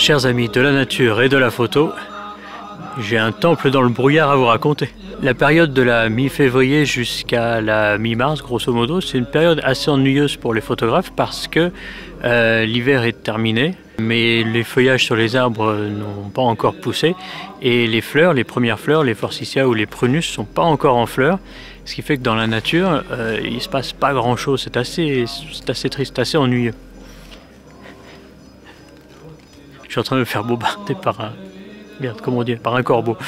Chers amis de la nature et de la photo, j'ai un temple dans le brouillard à vous raconter. La période de la mi-février jusqu'à la mi-mars, grosso modo, c'est une période assez ennuyeuse pour les photographes parce que l'hiver est terminé, mais les feuillages sur les arbres n'ont pas encore poussé et les fleurs, les premières fleurs, les forsythias ou les prunus, ne sont pas encore en fleurs, ce qui fait que dans la nature, il ne se passe pas grand-chose, c'est assez triste, assez ennuyeux. Je suis en train de me faire bombarder par un... Merde, comment dire, par un corbeau.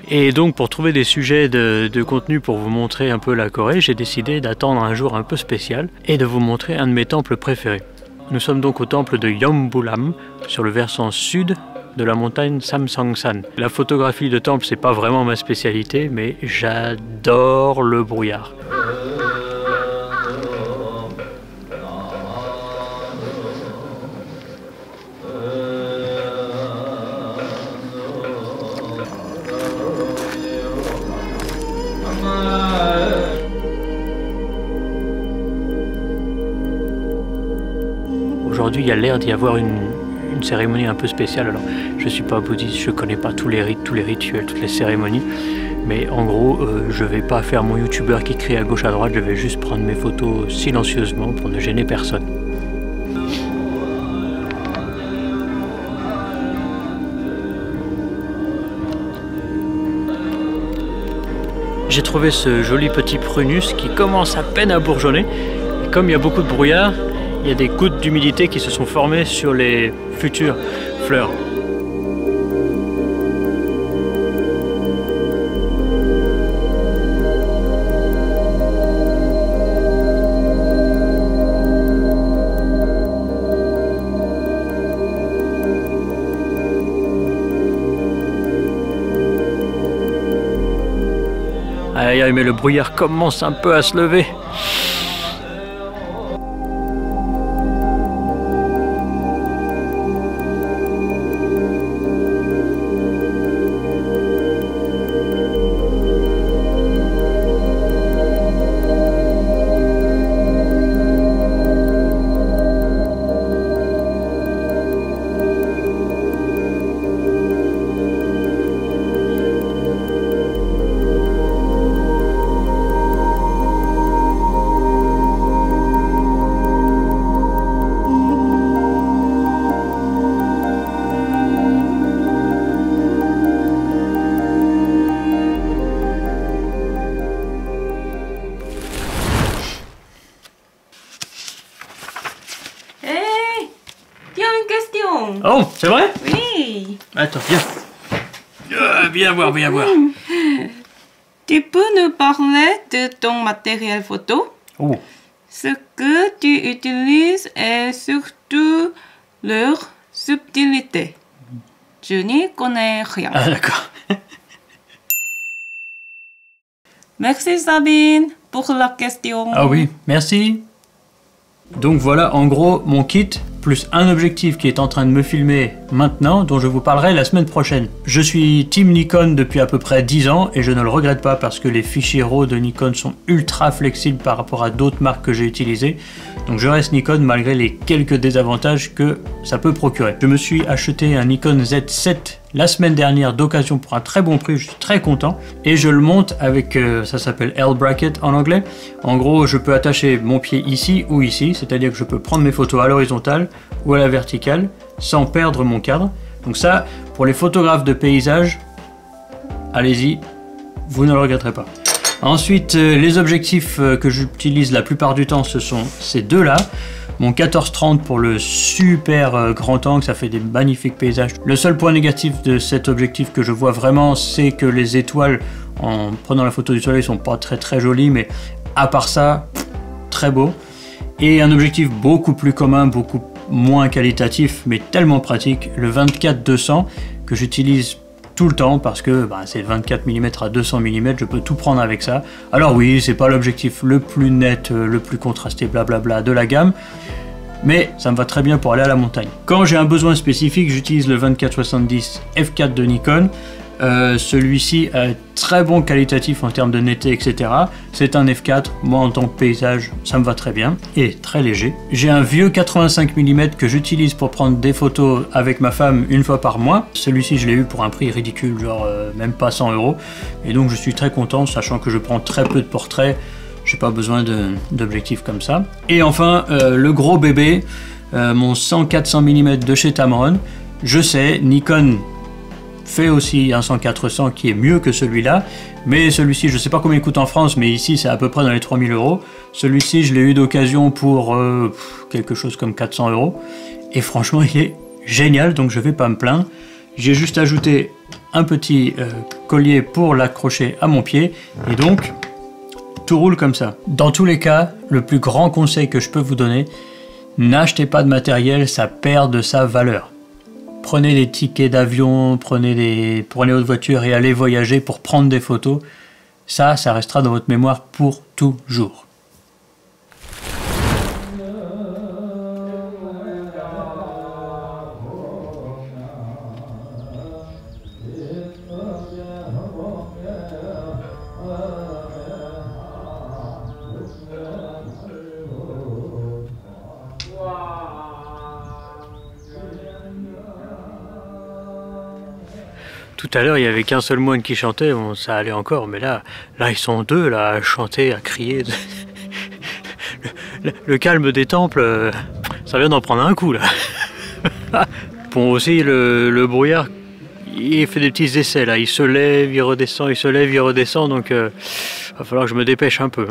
Et donc pour trouver des sujets de contenu pour vous montrer un peu la Corée, j'ai décidé d'attendre un jour un peu spécial et de vous montrer un de mes temples préférés. Nous sommes donc au temple de Yeonbulam, sur le versant sud de la montagne Samsungsan. La photographie de temple, c'est pas vraiment ma spécialité, mais j'adore le brouillard. Aujourd'hui, il y a l'air d'y avoir une cérémonie un peu spéciale. Alors, je ne suis pas bouddhiste, je ne connais pas tous les rites, tous les rituels, toutes les cérémonies. Mais en gros, je ne vais pas faire mon youtubeur qui crie à gauche à droite, je vais juste prendre mes photos silencieusement pour ne gêner personne. J'ai trouvé ce joli petit prunus qui commence à peine à bourgeonner. Et comme il y a beaucoup de brouillard, il y a des gouttes d'humidité qui se sont formées sur les futures fleurs. Aïe aïe, mais le brouillard commence un peu à se lever. Oh, c'est vrai? Oui. Attends, viens. Viens voir, viens voir. Tu peux nous parler de ton matériel photo? Oh. Ce que tu utilises et surtout leur subtilité. Je n'y connais rien. Ah, d'accord. Merci Sabine pour la question. Ah oui, merci. Donc voilà, en gros, mon kit, plus un objectif qui est en train de me filmer maintenant, dont je vous parlerai la semaine prochaine. Je suis Team Nikon depuis à peu près 10 ans et je ne le regrette pas parce que les fichiers RAW de Nikon sont ultra flexibles par rapport à d'autres marques que j'ai utilisées. Donc je reste Nikon malgré les quelques désavantages que ça peut procurer. Je me suis acheté un Nikon Z7 la semaine dernière d'occasion pour un très bon prix, je suis très content. Et je le monte avec, ça s'appelle L-bracket en anglais. En gros, je peux attacher mon pied ici ou ici, c'est-à-dire que je peux prendre mes photos à l'horizontale ou à la verticale sans perdre mon cadre. Donc ça, pour les photographes de paysage, allez-y, vous ne le regretterez pas. Ensuite, les objectifs que j'utilise la plupart du temps, ce sont ces deux-là. Mon 14-30 pour le super grand angle, ça fait des magnifiques paysages. Le seul point négatif de cet objectif que je vois vraiment, c'est que les étoiles, en prenant la photo du soleil, sont pas très jolies, mais à part ça, très beau. Et un objectif beaucoup plus commun, beaucoup moins qualitatif, mais tellement pratique, le 24-200, que j'utilise tout le temps parce que c'est 24 mm à 200 mm, je peux tout prendre avec ça. Alors oui, c'est pas l'objectif le plus net, le plus contrasté, blablabla de la gamme, mais ça me va très bien pour aller à la montagne. Quand j'ai un besoin spécifique, j'utilise le 24-70 f4 de Nikon. Celui-ci est très bon qualitatif en termes de netteté, etc. C'est un f4, moi en tant que paysage, ça me va très bien, et très léger. J'ai un vieux 85 mm que j'utilise pour prendre des photos avec ma femme une fois par mois. Celui-ci, je l'ai eu pour un prix ridicule, genre même pas 100 €. Et donc je suis très content, sachant que je prends très peu de portraits, j'ai pas besoin d'objectifs comme ça. Et enfin, le gros bébé, mon 100-400 mm de chez Tamron. Je sais, Nikon fait aussi un 100-400 qui est mieux que celui-là, mais celui-ci, je sais pas combien il coûte en France, mais ici c'est à peu près dans les 3000 €. Celui-ci, je l'ai eu d'occasion pour quelque chose comme 400 €, et franchement il est génial, donc je vais pas me plaindre. J'ai juste ajouté un petit collier pour l'accrocher à mon pied, et donc tout roule comme ça. Dans tous les cas, le plus grand conseil que je peux vous donner, n'achetez pas de matériel, ça perd de sa valeur. Prenez des tickets d'avion, prenez votre voiture et allez voyager pour prendre des photos. Ça restera dans votre mémoire pour toujours. Tout à l'heure, il n'y avait qu'un seul moine qui chantait, bon, ça allait encore, mais là ils sont deux là, à chanter, à crier. Le calme des temples, ça vient d'en prendre un coup là. Bon, aussi le brouillard, il fait des petits essais là, il se lève, il redescend, il se lève, il redescend, donc va falloir que je me dépêche un peu.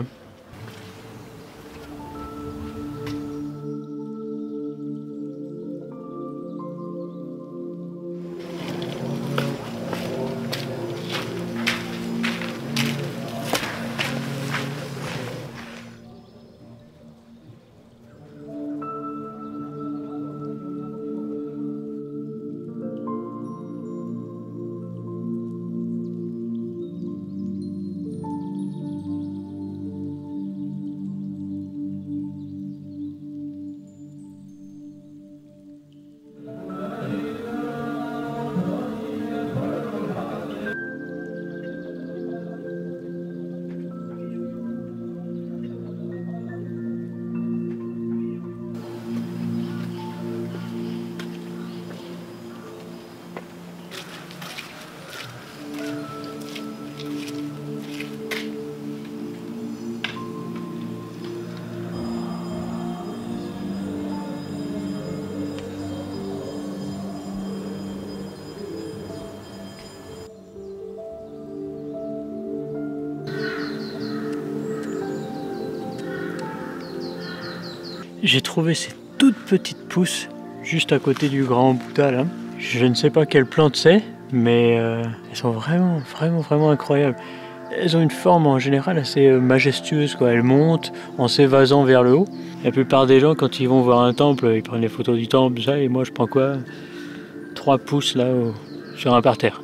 J'ai trouvé ces toutes petites pousses juste à côté du grand Bouddha là. Je ne sais pas quelle plante c'est, mais elles sont vraiment incroyables. Elles ont une forme en général assez majestueuse, quoi. Elles montent en s'évasant vers le haut. La plupart des gens, quand ils vont voir un temple, ils prennent des photos du temple, ça, et moi je prends quoi, 3 pouces là sur un parterre.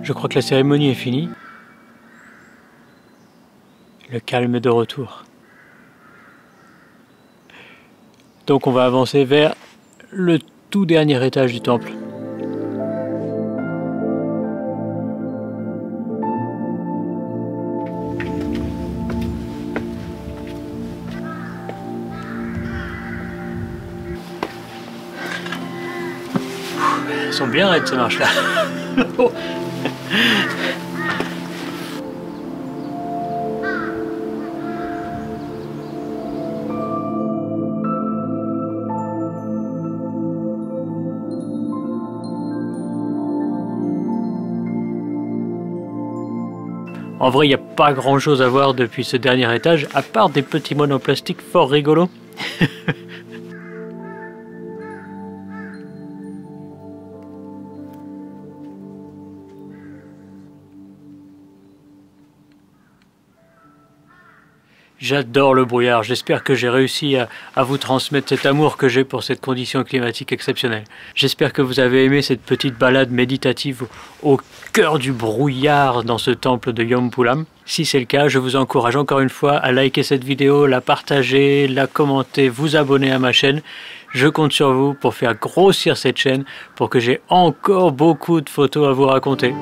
Je crois que la cérémonie est finie. Le calme est de retour. Donc on va avancer vers le tout dernier étage du temple. Elles sont bien raides ces marches là. En vrai, il n'y a pas grand chose à voir depuis ce dernier étage, à part des petits moines en plastique fort rigolos. J'adore le brouillard, j'espère que j'ai réussi à vous transmettre cet amour que j'ai pour cette condition climatique exceptionnelle. J'espère que vous avez aimé cette petite balade méditative au cœur du brouillard dans ce temple de Yompulam. Si c'est le cas, je vous encourage encore une fois à liker cette vidéo, la partager, la commenter, vous abonner à ma chaîne. Je compte sur vous pour faire grossir cette chaîne, pour que j'ai encore beaucoup de photos à vous raconter.